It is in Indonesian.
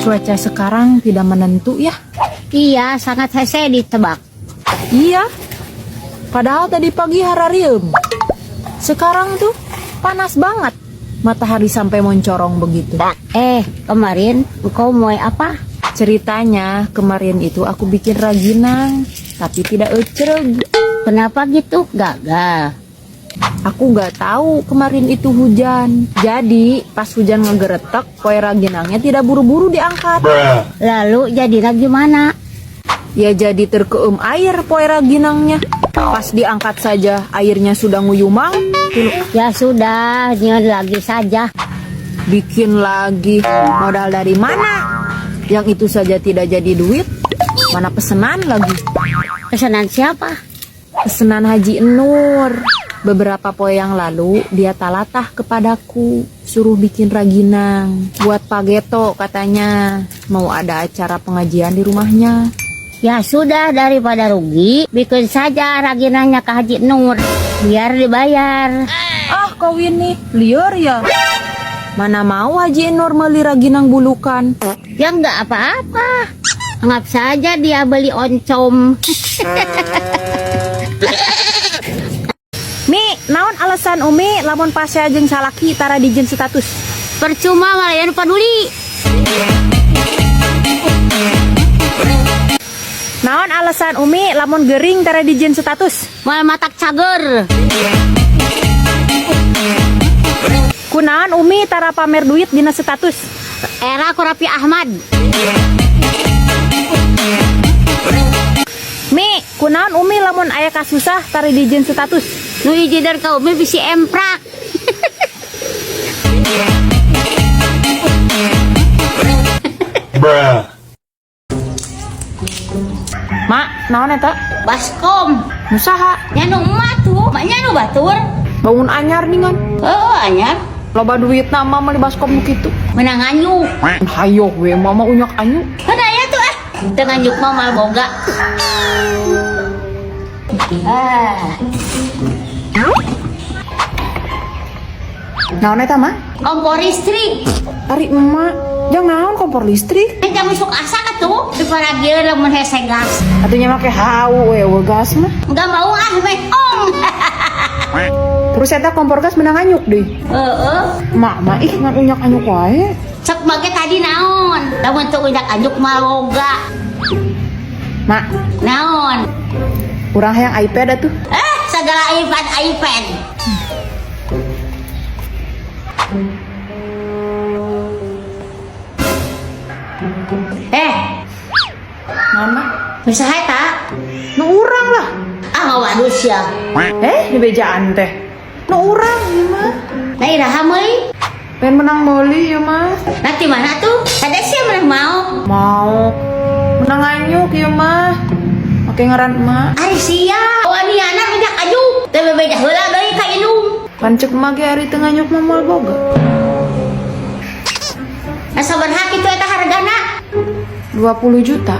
Cuaca sekarang tidak menentu ya. Iya, sangat hese ditebak. Iya. Padahal tadi pagi hararium. Sekarang tuh panas banget. Matahari sampai mencorong begitu. Kemarin engkau mau apa? Ceritanya kemarin itu aku bikin raginang, tapi tidak ecreg. Kenapa gitu? Gagal. Aku nggak tahu kemarin itu hujan. Jadi pas hujan ngegeretek, kue raginangnya tidak buru-buru diangkat. Lalu jadinya gimana? Ya jadi terkeum air kue raginangnya. Pas diangkat saja airnya sudah nguyumang. Ya sudah, nyon lagi saja. Bikin lagi, modal dari mana? Yang itu saja tidak jadi duit. Mana pesanan lagi? Pesanan siapa? Pesanan Haji Nur. Beberapa poe yang lalu dia talatah kepadaku, suruh bikin raginang buat Pak Geto katanya. Mau ada acara pengajian di rumahnya. Ya sudah, daripada rugi, bikin saja raginannya ke Haji Nur, biar dibayar. Ah kau ini liar ya. Mana mau Haji Nur beli raginang bulukan. Ya enggak apa-apa. Anggap saja dia beli oncom. Mi, naon alasan Umi lamun pasea jeung salaki tara dijieun status? Percuma malayan peduli. Naon alasan Umi lamun gering tara dijieun status? Mal matak cager. Kunaon Umi tara pamer duit dina status? Era ku Raffi Ahmad. Mi, kunaon Umi lamun aya kasusah tara dijieun status? Nu hiji dari kau bisi emprak. Mak, naon eta? Baskom. Nusaha? Nyanu emak tuh, maknya nu batur. Bangun anyar ningan. Oh, anyar. Loba duit nama mah di baskom kitu. Menang anyu. Hayo we mama unyak anyu. Ada ya tuh dengan yuk mama boga. Naon eta mah? Kompor listrik. Ari emak, jangan naon kompor listrik. Jam masuk asa atuh. Di parageun lamun hese gas. Atunya make hau we gas mah. Enggak mau meh om. Terus eta kompor gas menang anyuk deh. Mak mah ih ngan unyak anyuk wae. Cek bage tadi naon? Lamun teu unyak anyuk mah boga. Mak, Naon? urang hayang iPad atuh. Segala iPad. Naon mah? Bisa eta? Nu urang lah. Ngawadus ya. Di bejaan teh. Nu urang ieu mah. Nah, iraha meuli. Pengen menang meuli ieu mah. Nanti mana tuh? Ada sih yang mau. Mau menang anyuk ieu mah. Make ngaran emak. Ari sia. Waniana minyak ajuk. Teu beda heula deui ka indung. Pancek emak ge ari teu nganyuk mah moal boga. Sabar hak itu eta hargana. 20 juta.